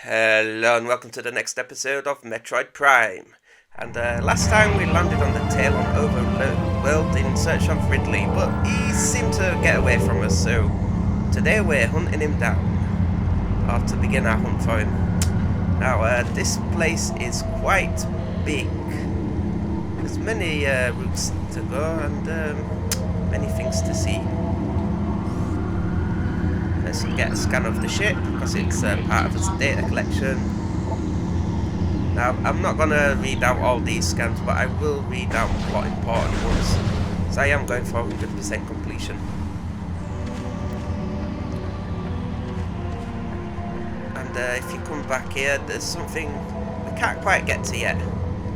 Hello and welcome to the next episode of Metroid Prime. And last time we landed on the Talon overworld in search of Ridley, but he seemed to get away from us, so today we're hunting him down, or to begin our hunt for him. Now, this place is quite big. There's many routes to go and many things to see. Let's get a scan of the ship because it's part of its data collection. Now, I'm not going to read out all these scans, but I will read out what important ones. So I am going for 100% completion. And if you come back here, there's something we can't quite get to yet.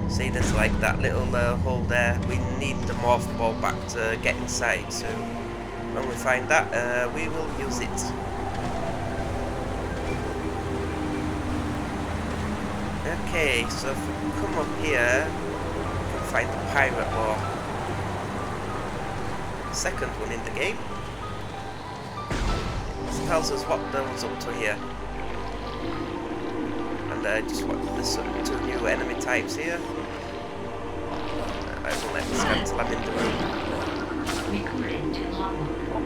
See, there's like that little hole there. We need the morph ball back to get inside, so when we find that, we will use it. Okay, so if we come up here, we can find the pirate lore. Second one in the game. This tells us what there was up to here. And just what there's two new enemy types here. I will let me scan till I'm in the room.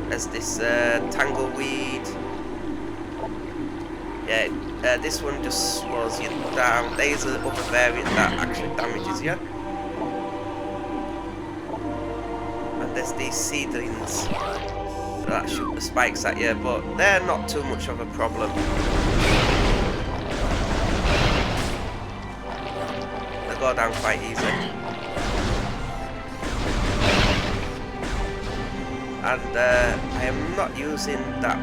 There's this tangleweed. Yeah, this one just slows you down. There's another variant that actually damages you. And there's these seedlings that shoot the spikes at you, but they're not too much of a problem. They go down quite easy. And I am not using that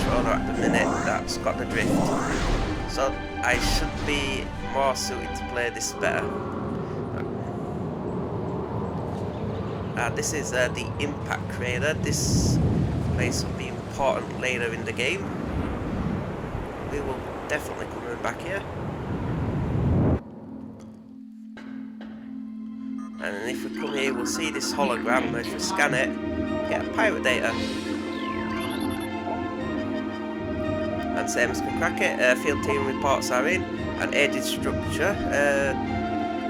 controller at the minute that's got the drift, so I should be more suited to play this better. This is the impact crater. This place will be important later in the game. We will definitely come back here. And if we come here, we'll see this hologram. If we scan it, get pirate data. And same as can crack it, field team reports are in. An aged structure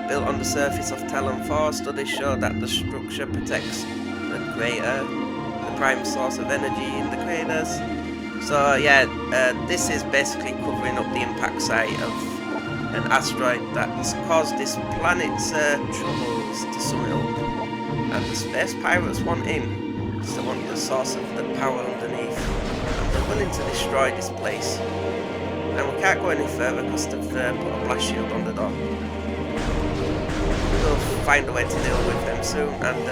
built on the surface of Talon 4. Studies show that the structure protects the crater, the prime source of energy in the craters. So yeah, this is basically covering up the impact site of an asteroid that's caused this planet's troubles, to sum it up. And the space pirates want in. So they want the source of the power underneath. And they're willing to destroy this place. And we can't go any further because they've put a blast shield on the door. We'll find a way to deal with them soon. And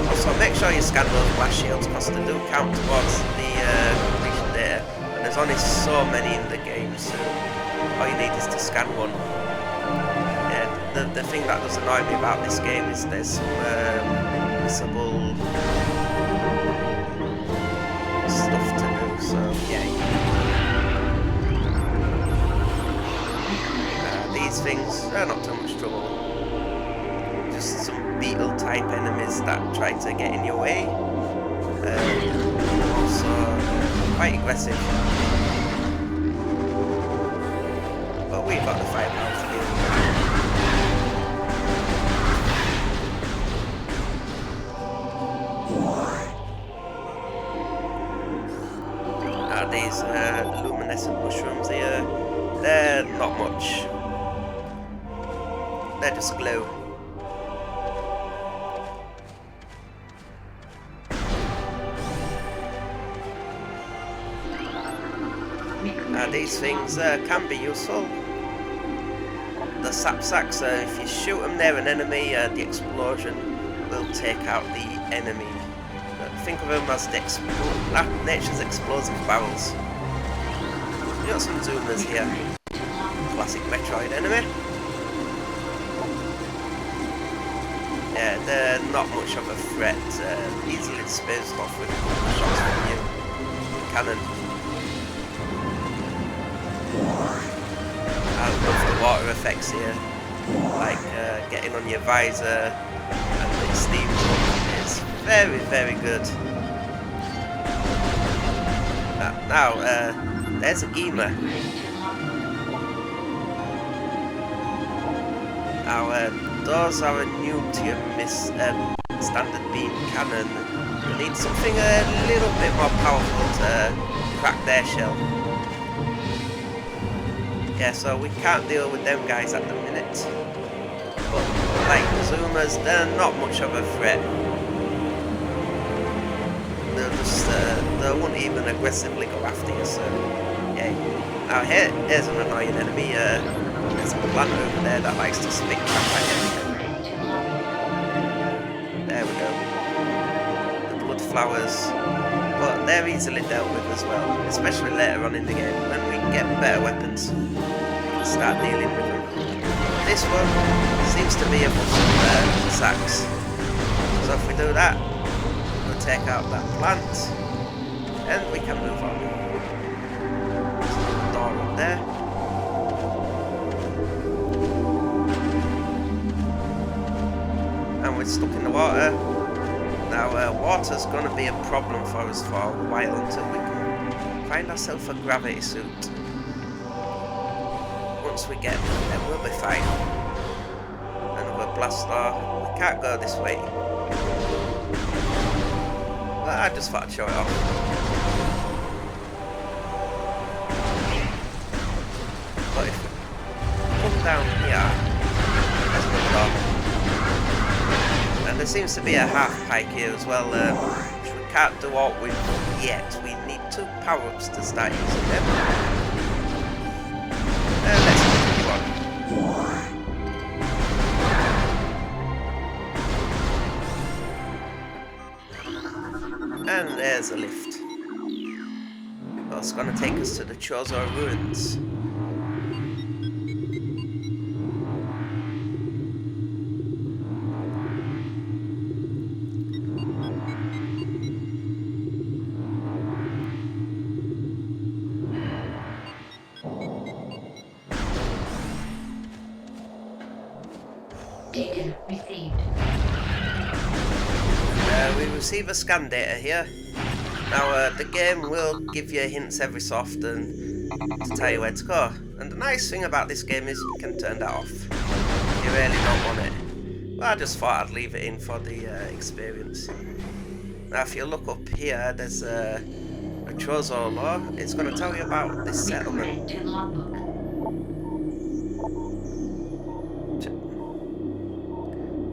also make sure you scan those blast shields because they do count towards the completion data. And there's only so many in the game, so all you need is to scan one. Yeah, the thing that does annoy me about this game is there's some missable stuff to do, so yeah. These things are not too much trouble. Just some beetle type enemies that try to get in your way. Also quite aggressive. But we've got the firepower to deal with it. These luminescent mushrooms here, they're not much. They just glow. These things can be useful. The sap sacks, if you shoot them near an enemy, the explosion will take out the enemy. Think of them as the nature's explosive barrels. We got some zoomers here. Classic Metroid enemy. Yeah, they're not much of a threat. Easily disposed off with shots from you. Cannon. I love the water effects here. Like getting on your visor and the steam is very, very good. Now, there's a Gema. Now, those are new to your standard beam cannon. You need something a little bit more powerful to crack their shell. Yeah, so we can't deal with them guys at the minute. But like Zumas, they're not much of a threat. They'll just, they won't even aggressively go after you, so yeah. Now here's an annoying enemy. There's a plant over there that likes to spit crap at you. There we go. The blood flowers. But they're easily dealt with as well, especially later on in the game when we get better weapons. Start dealing with them. This one seems to be a bunch of sacks. So if we do that, we'll take out that plant and we can move on. There's another door up there. And we're stuck in the water. Now water's going to be a problem for us for a while until we can find ourselves a gravity suit. Once we get there, we'll be fine. Another blast door. We can't go this way. Well, I just thought I'd show it off. But if we come down here, there's another door. And there seems to be a half pike here as well, which we can't do all with yet. We need 2 power-ups to start using them. Let's continue on. And there's a lift. Well, it's going to take us to the Chozo ruins. Data received. We receive a scan data here. Now the game will give you hints every so often to tell you where to go. And the nice thing about this game is you can turn that off. You really don't want it. Well, I just thought I'd leave it in for the experience. Now if you look up here, there's a Chozo law. It's going to tell you about this settlement.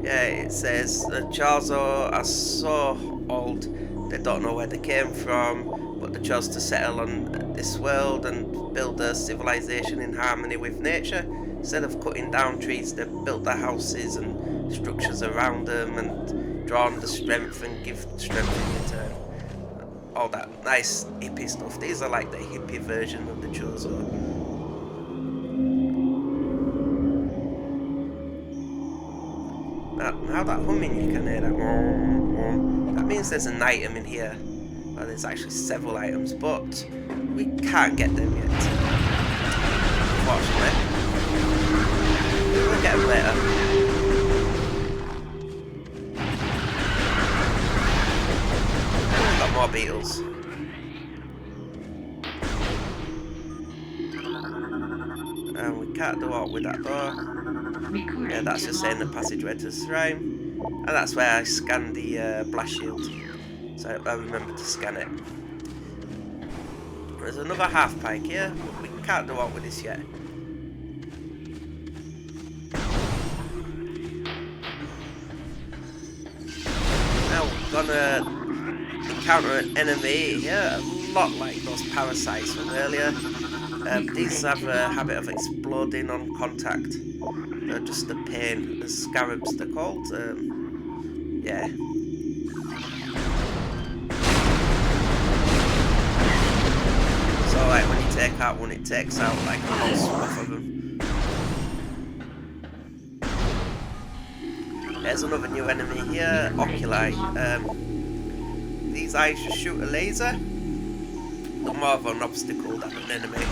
Yeah, it says the Chozo are so old they don't know where they came from, but they chose to settle on this world and build a civilization in harmony with nature. Instead of cutting down trees, they built their houses and structures around them and drawn the strength and give strength in return. All that nice hippie stuff. These are like the hippie version of the Chozo. Now that humming you can hear that. That means there's an item in here. Well, there's actually several items, but we can't get them yet. Unfortunately. We'll get them later. We've got more beetles. And we can't do aught with that door. Yeah, that's just saying the passageway to the shrine. And that's where I scanned the blast shield. So I remember to scan it. There's another half pike here, but we can't do aught with this yet. Now we're gonna encounter an enemy here, a lot like those parasites from earlier. These have a habit of exploding on contact. They're just a pain. The scarabs they're called. Yeah. So like when you take out one, it takes out like a whole swath of them. There's another new enemy here, Oculi. These eyes just shoot a laser. They're more of an obstacle than an enemy.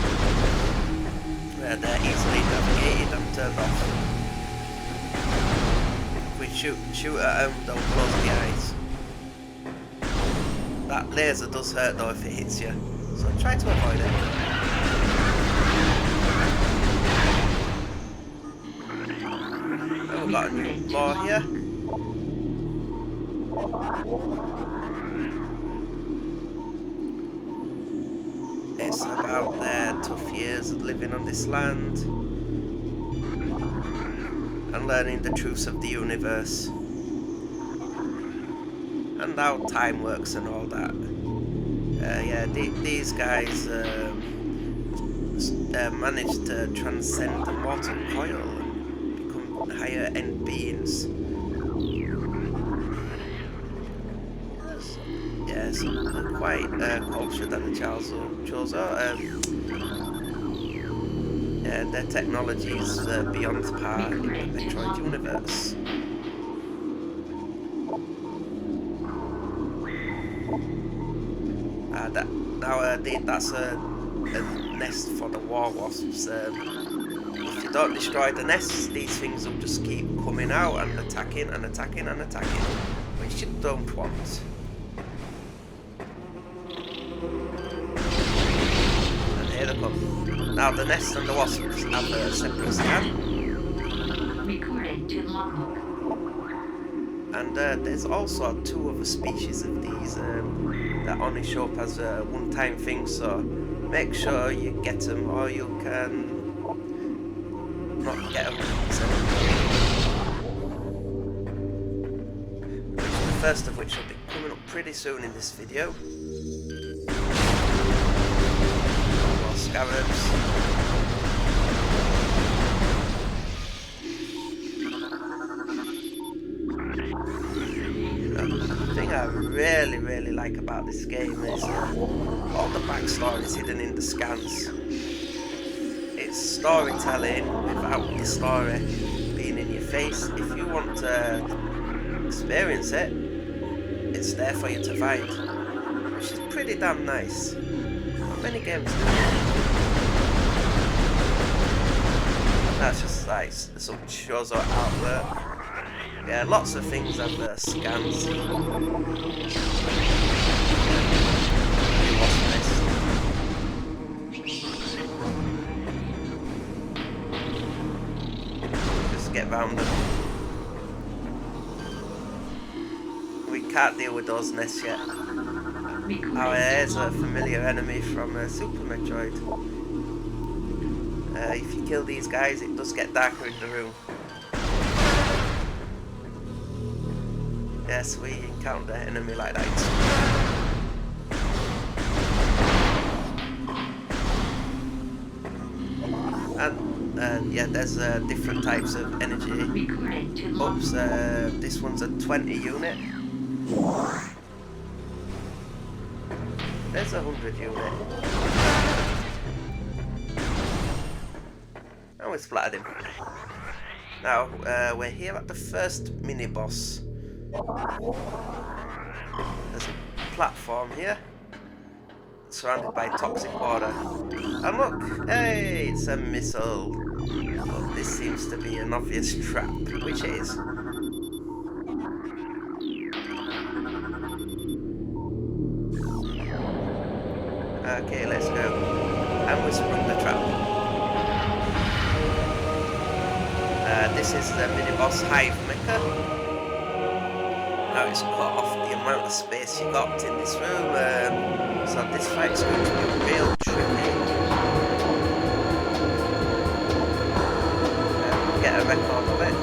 They're easily navigated and turned off. If we shoot at them, they'll close the eyes. That laser does hurt though if it hits you, so try to avoid it. we've got a new floor here. It's about their tough years of living on this land and learning the truths of the universe and how time works and all that. Yeah, these guys managed to transcend the mortal coil and become higher end beings. Yeah, so they're quite cultured than the Chozo. Yeah, their technology is beyond par in the Metroid universe. That's a nest for the war wasps. If you don't destroy the nests, these things will just keep coming out and attacking and attacking and attacking, which you don't want. And here they come. Now the nest and the wasps have a separate scan. And there's also 2 other species of these that only show up as a one-time thing, so make sure you get them or you can not get them. The first of which will be coming up pretty soon in this video. More scarabs. The thing I really like about this game is all the backstory is hidden in the scans. It's storytelling without the story being in your face. If you want to experience it, it's there for you to find, which is pretty damn nice. Not many games do that. That's just like some Chozo artwork. Yeah, lots of things have scans. Just get round them. We can't deal with those nests yet. Oh, here's a familiar enemy from Super Metroid. If you kill these guys, it does get darker in the room. Yes, we encounter an enemy like that. And yeah, there's different types of energy. Oops, this one's a 20 unit. There's a 100 unit. And we splattered him. Now, we're here at the first mini-boss. There's a platform here, surrounded by toxic water. And look, hey, it's a missile. But this seems to be an obvious trap, which it is. Okay, let's go. And we sprung the trap. This is the mini-boss Hive Mecha. Now it's cut off the amount of space you got in this room, so this fight's going to be real tricky. Get a record of it.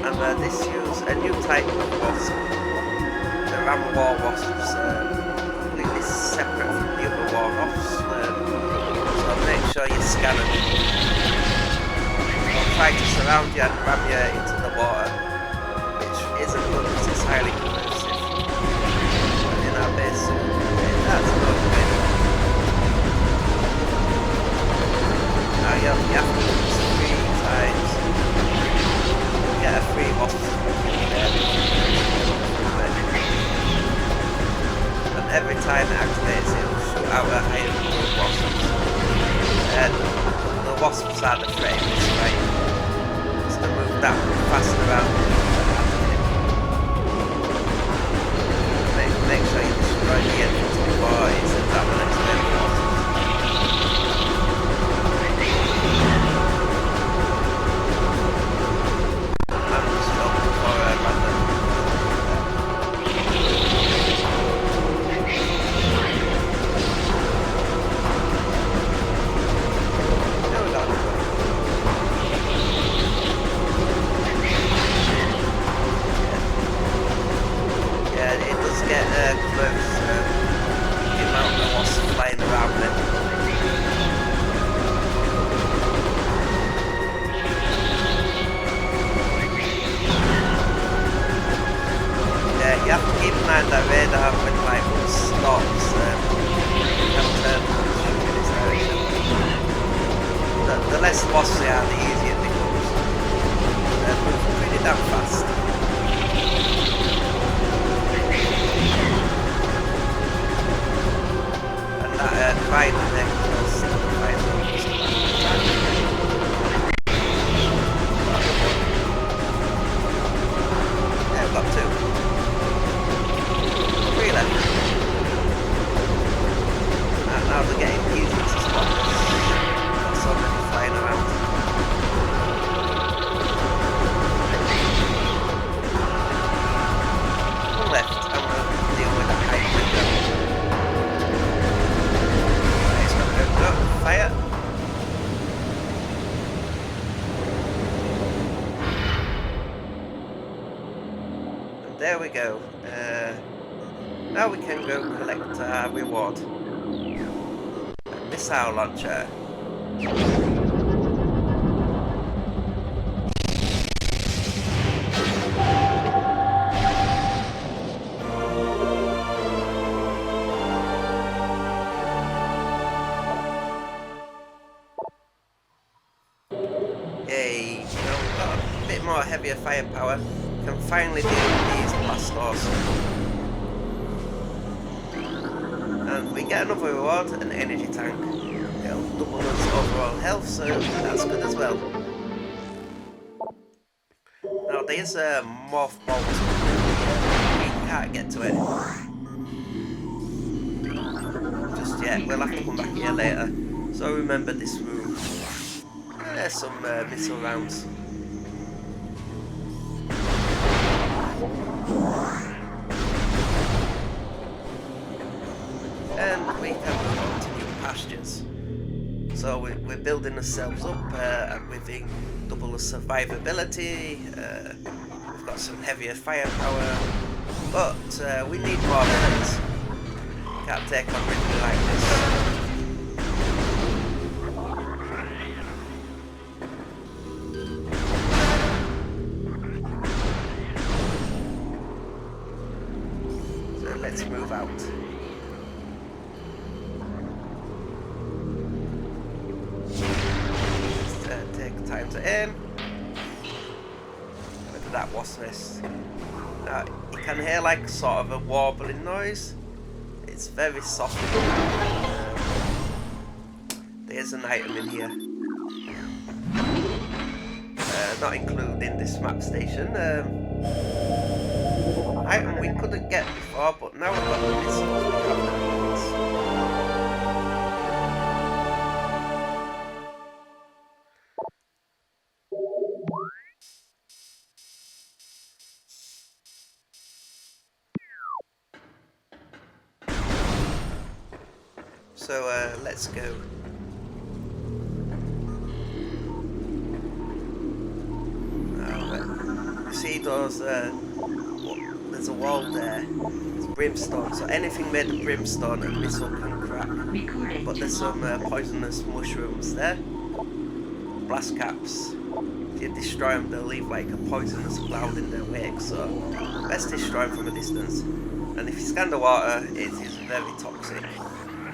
And this uses a new type of wasp, the Ram War Wasps, completely separate from the other War Wasps. So make sure you scan them. They'll try to surround you and ram you into the water, which isn't good because it's highly corrosive. And in our base, that's not good. Now you have to do this 3 times. Get a free wasp. And every time it activates, it will shoot out a higher number of wasps. And the wasps are the threat in this fight, so they move that fast around. Make sure you destroy the entrance before it sends out the next wave of wasps. You have to keep in mind that radar when like stops, can turn in this direction. The less lost they are, the easier it becomes. Move pretty damn fast. And that crying in there kills the fire zone. Yeah, we've got 2. 3 left. And now they're getting easy to spot. Got so many flying around. One left, and we'll deal with that high window. Right, it's not going to go. Fire. And there we go. Now we can go collect our reward. A missile launcher. Yay, we've got a bit more heavier firepower. Can finally deal with these blasters. And we get another reward, an energy tank. It'll double us overall health, so that's good as well. Now there's a morph bolt. We can't get to it just yet. We'll have to come back here later. So remember this room. There's some missile rounds. And we can move on to new pastures. So we're building ourselves up with double the survivability. We've got some heavier firepower, but we need more bullets. Can't take on Ridley like this. So let's move out. Time to aim. Look at that wasp nest. Now you can hear like sort of a warbling noise. It's very soft. There's an item in here. Not including this map station. Item we couldn't get before, but now we've got the missiles. We have the bullets. So let's go. You see those, there's a wall there, it's brimstone, so anything made of brimstone and missile can crack. But there's some poisonous mushrooms there, blast caps. If you destroy them, they'll leave like a poisonous cloud in their wake, so best destroy them from a distance. And if you scan the water, it is very toxic.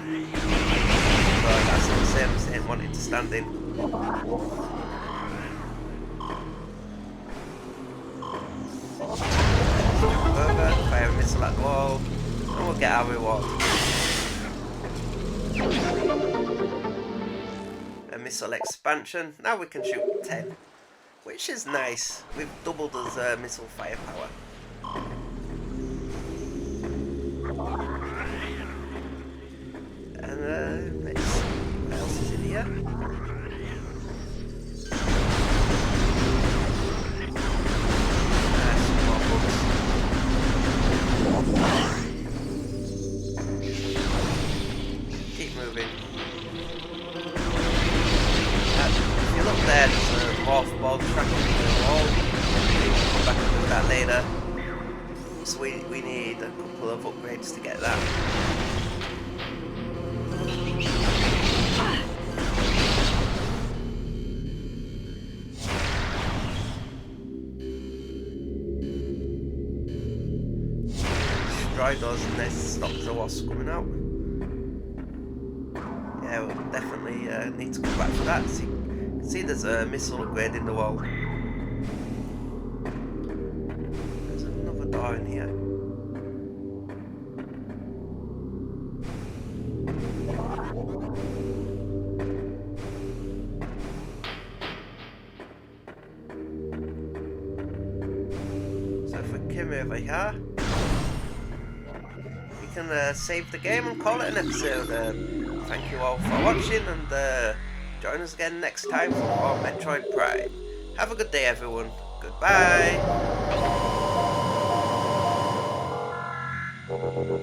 So that's the same as him wanting to stand in. Jump over, fire a missile at the wall, and we'll get our reward. A missile expansion. Now we can shoot 10, which is nice. We've doubled his missile firepower. And let's see what else is in here. Some more books. Keep moving. If you look there, there's a morph ball tracking the wall. We'll come back and do that later. So we need a couple of upgrades to get that. dry doors and this stops the wasps coming out. Yeah, we'll definitely need to come back for that. See there's a missile upgrade in the wall. There's another door in here. So if we come over here, we can save the game and call it an episode. Thank you all for watching, and join us again next time for more Metroid Prime. Have a good day, everyone. Goodbye.